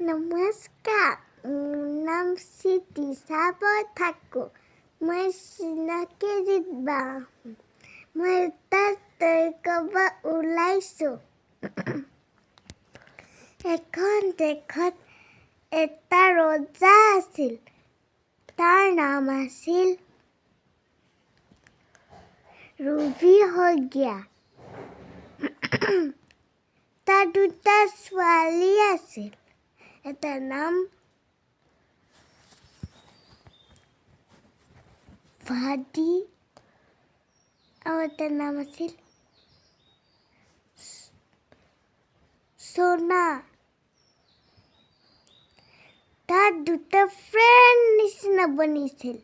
নমস্কাৰ, মোৰ নাম চিটি চাবই থাকোঁ। মই চিনাকিজিত মই তাত ক'ব ওলাইছোঁ। এখন দেশত এটা ৰজা আছিল। তাৰ নাম আছিল ৰবি শইকীয়া। তাৰ দুটা ছোৱালী আছিল। এটাৰ নাম ভাদি আৰু এটাৰ নাম আছিল সোনা। তাৰ দুটা ফ্ৰেণ্ড নিচিনা বনিছিল।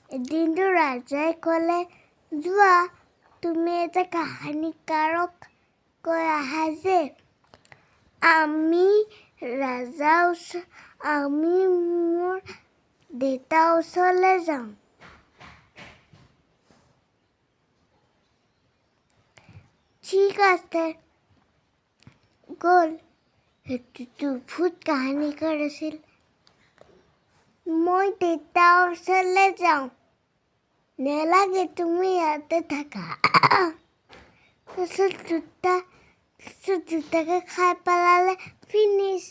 এদিনটো ৰাজাই ক'লে, যোৱা তুমি এটা কাহিনীকাৰক কৈ আহা যে আমি মোৰ দেউতাৰ ওচৰলৈ যাওঁ। ঠিক আছে, গ'ল। সেইটোতো ভূত কাহিনীকাৰ আছিল। মই দেউতাৰ ওচৰলৈ যাওঁ। নেলাগে, তুমি ইয়াতে থাকা। তাৰপিছত দুটাকে খাই পেলালে, ফিনিছ।